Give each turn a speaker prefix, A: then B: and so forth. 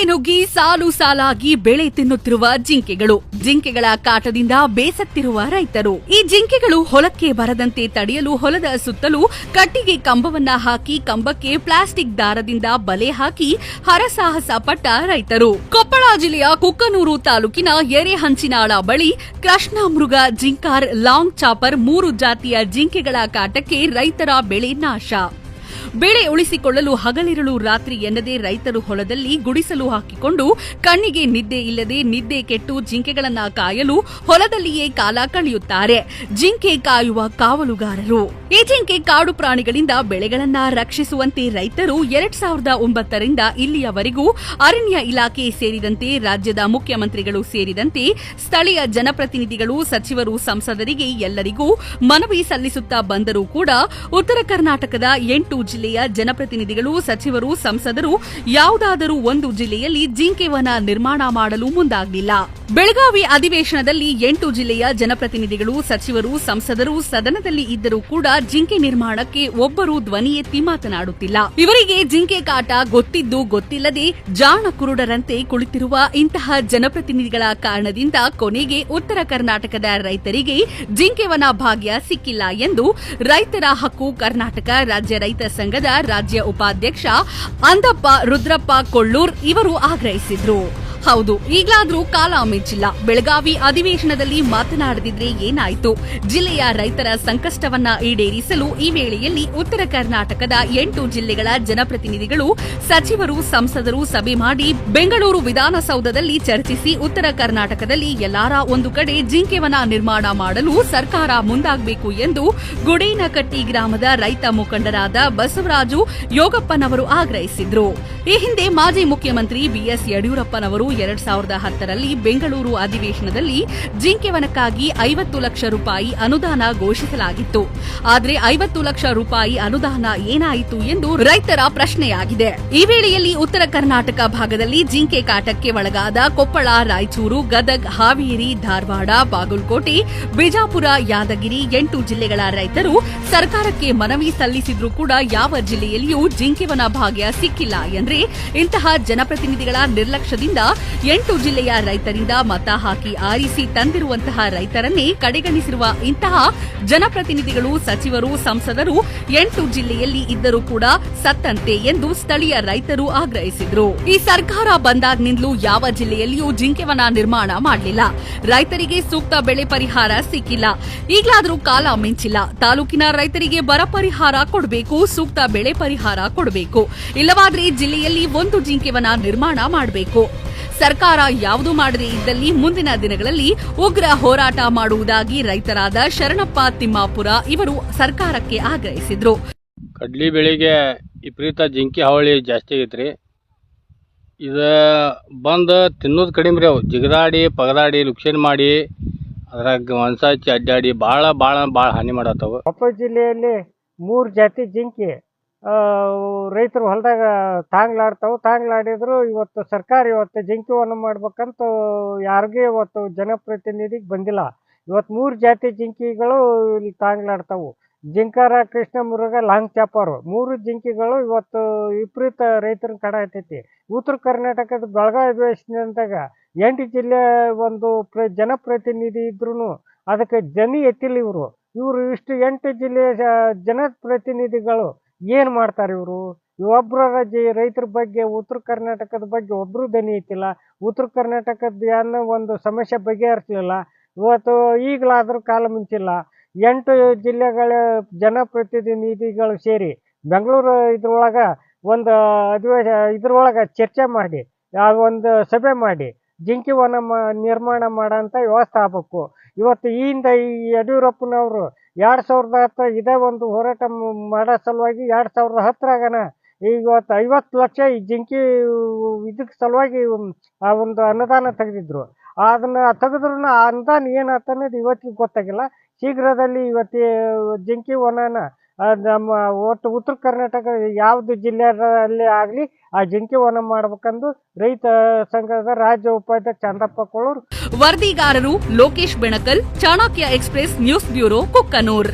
A: ನುಗ್ಗಿ ಸಾಲು ಸಾಲಾಗಿ ಬೆಳೆ ತಿನ್ನುತ್ತಿರುವ ಜಿಂಕೆಗಳ ಕಾಟದಿಂದ ಬೇಸತ್ತಿರುವ ರೈತರು. ಈ ಜಿಂಕೆಗಳು ಹೊಲಕ್ಕೆ ಬರದಂತೆ ತಡೆಯಲು ಹೊಲದ ಸುತ್ತಲೂ ಕಟ್ಟಿಗೆ ಕಂಬವನ್ನ ಹಾಕಿ ಕಂಬಕ್ಕೆ ಪ್ಲಾಸ್ಟಿಕ್ ದಾರದಿಂದ ಬಲೆ ಹಾಕಿ ಹರಸಾಹಸ ಪಟ್ಟ ರೈತರು. ಕೊಪ್ಪಳ ಜಿಲ್ಲೆಯ ಕುಕ್ಕನೂರು ತಾಲೂಕಿನ ಎರೆಹಂಚಿನಾಳ ಬಳಿ ಕೃಷ್ಣಮೃಗ, ಜಿಂಕಾರ್, ಲಾಂಗ್ ಚಾಪರ್ 3 ಜಾತಿಯ ಜಿಂಕೆಗಳ ಕಾಟಕ್ಕೆ ರೈತರ ಬೆಳೆ ನಾಶ. ಬೆಳೆ ಉಳಿಸಿಕೊಳ್ಳಲು ಹಗಲಿರುಳು ರಾತ್ರಿ ಎನ್ನದೆ ರೈತರು ಹೊಲದಲ್ಲಿ ಗುಡಿಸಲು ಹಾಕಿಕೊಂಡು ಕಣ್ಣಿಗೆ ನಿದ್ದೆ ಇಲ್ಲದೆ ನಿದ್ದೆ ಕೆಟ್ಟು ಜಿಂಕೆಗಳನ್ನ ಕಾಯಲು ಹೊಲದಲ್ಲಿಯೇ ಕಾಲ ಕಳೆಯುತ್ತಾರೆ. ಜಿಂಕೆ ಕಾಯುವ ಕಾವಲುಗಾರರು. ಈ ಜಿಂಕೆ ಕಾಡು ಪ್ರಾಣಿಗಳಿಂದ ಬೆಳೆಗಳನ್ನ ರಕ್ಷಿಸುವಂತೆ ರೈತರು 2009 ರಿಂದ ಇಲ್ಲಿಯವರೆಗೂ ಅರಣ್ಯ ಇಲಾಖೆ ಸೇರಿದಂತೆ ರಾಜ್ಯದ ಮುಖ್ಯಮಂತ್ರಿಗಳು ಸೇರಿದಂತೆ ಸ್ಥಳೀಯ ಜನಪ್ರತಿನಿಧಿಗಳು, ಸಚಿವರು, ಸಂಸದರಿಗೆ ಎಲ್ಲರಿಗೂ ಮನವಿ ಸಲ್ಲಿಸುತ್ತಾ ಬಂದರೂ ಕೂಡ ಉತ್ತರ ಕರ್ನಾಟಕದ 8 ಜಿಲ್ಲೆಯ ಜನಪ್ರತಿನಿಧಿಗಳು, ಸಚಿವರು, ಸಂಸದರು ಯಾವುದಾದರೂ ಒಂದು ಜಿಲ್ಲೆಯಲ್ಲಿ ಜಿಂಕೆ ವನ ನಿರ್ಮಾಣ ಮಾಡಲು ಮುಂದಾಗಲಿಲ್ಲ. ಬೆಳಗಾವಿ ಅಧಿವೇಶನದಲ್ಲಿ 8 ಜಿಲ್ಲೆಯ ಜನಪ್ರತಿನಿಧಿಗಳು, ಸಚಿವರು, ಸಂಸದರು ಸದನದಲ್ಲಿ ಇದ್ದರೂ ಕೂಡ ಜಿಂಕೆ ನಿರ್ಮಾಣಕ್ಕೆ ಒಬ್ಬರು ಧ್ವನಿ ಎತ್ತಿ ಮಾತನಾಡುತ್ತಿಲ್ಲ. ಇವರಿಗೆ ಜಿಂಕೆ ಕಾಟ ಗೊತ್ತಿದ್ದು ಗೊತ್ತಿಲ್ಲದೆ ಜಾಣ ಕುರುಡರಂತೆ ಕುಳಿತಿರುವ ಇಂತಹ ಜನಪ್ರತಿನಿಧಿಗಳ ಕಾರಣದಿಂದ ಕೊನೆಗೆ ಉತ್ತರ ಕರ್ನಾಟಕದ ರೈತರಿಗೆ ಜಿಂಕೆ ವನ ಭಾಗ್ಯ ಸಿಕ್ಕಿಲ್ಲ ಎಂದು ರೈತರ ಹಕ್ಕು ಕರ್ನಾಟಕ ರಾಜ್ಯ ರೈತ ಸಂಘದ ರಾಜ್ಯ ಉಪಾಧ್ಯಕ್ಷ ಅಂದಪ್ಪ ರುದ್ರಪ್ಪ ಕೊಳ್ಳೂರ್ ಇವರು ಆಗ್ರಹಿಸಿದ್ರು. ಹೌದು, ಈಗಲಾದ್ರೂ ಕಾಲ ಮೆಚ್ಚಿಲ್ಲ. ಬೆಳಗಾವಿ ಅಧಿವೇಶನದಲ್ಲಿ ಮಾತನಾಡದಿದ್ರೆ ಏನಾಯಿತು? ಜಿಲ್ಲೆಯ ರೈತರ ಸಂಕಷ್ಟವನ್ನ ಈಡೇರಿಸಲು ಈ ವೇಳೆಯಲ್ಲಿ ಉತ್ತರ ಕರ್ನಾಟಕದ 8 ಜಿಲ್ಲೆಗಳ ಜನಪ್ರತಿನಿಧಿಗಳು, ಸಚಿವರು, ಸಂಸದರು ಸಭೆ ಮಾಡಿ ಬೆಂಗಳೂರು ವಿಧಾನಸೌಧದಲ್ಲಿ ಚರ್ಚಿಸಿ ಉತ್ತರ ಕರ್ನಾಟಕದಲ್ಲಿ ಎಲ್ಲಾರ ಒಂದು ಕಡೆ ಜಿಂಕೆ ವನ ನಿರ್ಮಾಣ ಮಾಡಲು ಸರ್ಕಾರ ಮುಂದಾಗಬೇಕು ಎಂದು ಗುಡೇನಕಟ್ಟಿ ಗ್ರಾಮದ ರೈತ ಮುಖಂಡರಾದ ಬಸವರಾಜು ಯೋಗಪ್ಪನವರು ಆಗ್ರಹಿಸಿದ್ರು. ಈ ಹಿಂದೆ ಮಾಜಿ ಮುಖ್ಯಮಂತ್ರಿ ಬಿಎಸ್ ಯಡಿಯೂರಪ್ಪನವರು 2010 ರಲ್ಲಿ ಬೆಂಗಳೂರು ಅಧಿವೇಶನದಲ್ಲಿ ಜಿಂಕೆ ವನಕ್ಕಾಗಿ 50 ಲಕ್ಷ ರೂಪಾಯಿ ಅನುದಾನ ಘೋಷಿಸಲಾಗಿತ್ತು. ಆದರೆ 50 ಲಕ್ಷ ರೂಪಾಯಿ ಅನುದಾನ ಏನಾಯಿತು ಎಂದು ರೈತರ ಪ್ರಶ್ನೆಯಾಗಿದೆ. ಈ ವೇಳೆಯಲ್ಲಿ ಉತ್ತರ ಕರ್ನಾಟಕ ಭಾಗದಲ್ಲಿ ಜಿಂಕೆ ಕಾಟಕ್ಕೆ ಒಳಗಾದ ಕೊಪ್ಪಳ, ರಾಯಚೂರು, ಗದಗ್, ಹಾವೇರಿ, ಧಾರವಾಡ, ಬಾಗಲಕೋಟೆ, ಬಿಜಾಪುರ, ಯಾದಗಿರಿ 8 ಜಿಲ್ಲೆಗಳ ರೈತರು ಸರ್ಕಾರಕ್ಕೆ ಮನವಿ ಸಲ್ಲಿಸಿದ್ರೂ ಕೂಡ ಯಾವ ಜಿಲ್ಲೆಯಲ್ಲಿಯೂ ಜಿಂಕೆ ವನ ಭಾಗ್ಯ ಸಿಕ್ಕಿಲ್ಲ ಎಂದ್ರೆ ಇಂತಹ ಜನಪ್ರತಿನಿಧಿಗಳ ನಿರ್ಲಕ್ಷ್ಯದಿಂದ 8 ಜಿಲ್ಲೆಯ ರೈತರಿಂದ ಮತ ಹಾಕಿ ಆರಿಸಿ ತಂದಿರುವಂತಹ ರೈತರನ್ನೇ ಕಡೆಗಣಿಸಿರುವ ಇಂತಹ ಜನಪ್ರತಿನಿಧಿಗಳು, ಸಚಿವರು, ಸಂಸದರು 8 ಜಿಲ್ಲೆಯಲ್ಲಿ ಇದ್ದರೂ ಕೂಡ ಸತ್ತಂತೆ ಎಂದು ಸ್ಥಳೀಯ ರೈತರು ಆಗ್ರಹಿಸಿದ್ರು. ಈ ಸರ್ಕಾರ ಬಂದಾಗ್ನಿಂದಲೂ ಯಾವ ಜಿಲ್ಲೆಯಲ್ಲಿಯೂ ಜಿಂಕೆ ವನ ನಿರ್ಮಾಣ ಮಾಡಲಿಲ್ಲ. ರೈತರಿಗೆ ಸೂಕ್ತ ಬೆಳೆ ಪರಿಹಾರ ಸಿಕ್ಕಿಲ್ಲ. ಈಗಲಾದರೂ ಕಾಲ ಮಿಂಚಿಲ್ಲ. ತಾಲೂಕಿನ ರೈತರಿಗೆ ಬರ ಪರಿಹಾರ ಕೊಡಬೇಕು, ಸೂಕ್ತ ಬೆಳೆ ಪರಿಹಾರ ಕೊಡಬೇಕು. ಇಲ್ಲವಾದ್ರೆ ಜಿಲ್ಲೆಯಲ್ಲಿ ಒಂದು ಜಿಂಕೆ ವನ ನಿರ್ಮಾಣ ಮಾಡಬೇಕು. ಸರ್ಕಾರ ಯಾವುದೂ ಮಾಡದೇ ಇದ್ದಲ್ಲಿ ಮುಂದಿನ ದಿನಗಳಲ್ಲಿ ಉಗ್ರ ಹೋರಾಟ ಮಾಡುವುದಾಗಿ ರೈತರಾದ ಶರಣಪ್ಪ ತಿಮ್ಮಾಪುರ ಇವರು ಸರ್ಕಾರಕ್ಕೆ ಆಗ್ರಹಿಸಿದ್ರು.
B: ಕಡ್ಲಿ ಬೆಳೆಗೆ ವಿಪರೀತ ಜಿಂಕಿ ಹಾವಳಿ ಜಾಸ್ತಿ ಆಗೈತ್ರಿ. ಇದು ಬಂದು ತಿನ್ನೋದು ಕಡಿಮೆ ರೀ. ಅವು ಜಿಗದಾಡಿ ಪಗದಾಡಿ ಲುಕ್ಷನ್ ಮಾಡಿ ಅದ್ರಾಗ ಮನ್ಸಾಚಿ ಅಡ್ಡಾಡಿ ಭಾಳ ಹಾನಿ ಮಾಡತ್ತವು.
C: ಕೊಪ್ಪಳ ಜಿಲ್ಲೆಯಲ್ಲಿ 3 ಜಾತಿ ಜಿಂಕಿ ರೈತರು ಹೊಲದಾಗ ತಾಂಗ್ಲಾಡಿದ್ರು. ಇವತ್ತು ಸರ್ಕಾರ ಜಿಂಕಿ ವನ ಮಾಡ್ಬೇಕಂತ ಯಾರಿಗೂ ಇವತ್ತು ಜನಪ್ರತಿನಿಧಿಗೆ ಬಂದಿಲ್ಲ. ಇವತ್ತು 3 ಜಾತಿ ಜಿಂಕಿಗಳು ಇಲ್ಲಿ ತಾಂಗ್ಲಾಡ್ತಾವು. ಜಿಂಕಾರ, ಕೃಷ್ಣಮೃಗ, ಲಾಂಗ್ ಚಾಪರ್ 3 ಜಿಂಕಿಗಳು ಇವತ್ತು ವಿಪರೀತ ರೈತರನ್ನ ಕಾಡತೈತಿ. ಉತ್ತರ ಕರ್ನಾಟಕದ ಬೆಳಗಾವಿ ಅಧಿವೇಶನದಾಗ 8 ಜಿಲ್ಲೆ ಒಂದು ಜನಪ್ರತಿನಿಧಿ ಇದ್ರು ಅದಕ್ಕೆ ಜನಿ ಎತ್ತಿಲ್ಲ. ಇವರು ಇಷ್ಟು 8 ಜಿಲ್ಲೆಯ ಜನಪ್ರತಿನಿಧಿಗಳು ಏನು ಮಾಡ್ತಾರೆ? ಒಬ್ಬರ ರೈತರ ಬಗ್ಗೆ, ಉತ್ತರ ಕರ್ನಾಟಕದ ಬಗ್ಗೆ ಒಬ್ಬರು ದನಿ ಎತ್ತಿಲ್ಲ. ಉತ್ತರ ಕರ್ನಾಟಕದ ಏನೋ ಒಂದು ಸಮಸ್ಯೆ ಬಗೆಹರಿಸಲಿಲ್ಲ. ಇವತ್ತು ಈಗಲಾದರೂ ಕಾಲ ಮಿಂಚಿಲ್ಲ. 8 ಜಿಲ್ಲೆಗಳ ಜನಪ್ರತಿನಿಧಿಗಳು ಸೇರಿ ಬೆಂಗಳೂರು ಇದ್ರೊಳಗೆ ಒಂದು ಇದ್ರೊಳಗೆ ಚರ್ಚೆ ಮಾಡಿ ಒಂದು ಸಭೆ ಮಾಡಿ ಜಿಂಕಿ ವನ ನಿರ್ಮಾಣ ಮಾಡೋಂಥ ವ್ಯವಸ್ಥೆ ಆಗಬೇಕು. ಇವತ್ತು ಈ ಯಡಿಯೂರಪ್ಪನವರು 2010 ಇದೇ ಒಂದು ಹೋರಾಟ ಮಾಡೋ ಸಲುವಾಗಿ 2010ರಾಗನ ಇವತ್ತು 50 ಲಕ್ಷ ಈ ಜಿಂಕಿ ಇದಕ್ಕೆ ಸಲುವಾಗಿ ಆ ಒಂದು ಅನುದಾನ ತೆಗೆದಿದ್ರು. ಅದನ್ನು ತೆಗೆದ್ರೂ ಆ ಅನುದಾನ ಏನಾಯ್ತು ಅನ್ನೋದು ಇವತ್ತಿಗೆ ಗೊತ್ತಾಗಿಲ್ಲ. ಶೀಘ್ರದಲ್ಲಿ ಇವತ್ತು ಜಿಂಕಿ ವನನ ನಮ್ಮ ಒಟ್ಟು ಉತ್ತರ ಕರ್ನಾಟಕ ಯಾವುದು ಜಿಲ್ಲೆಯಲ್ಲಿ ಆಗಲಿ ಆ ಜಿಂಕಿ ವನ ಮಾಡ್ಬೇಕಂದು ರೈತ ಸಂಘದ ರಾಜ್ಯ ಉಪಾಧ್ಯಕ್ಷ ಅಂದಪ್ಪ ಕೊಳ್ಳೂರ್.
A: ವರದಿಗಾರರು Lokesh Benakal, Chanakya express news bureau, ಕುಕ್ಕನೂರ್.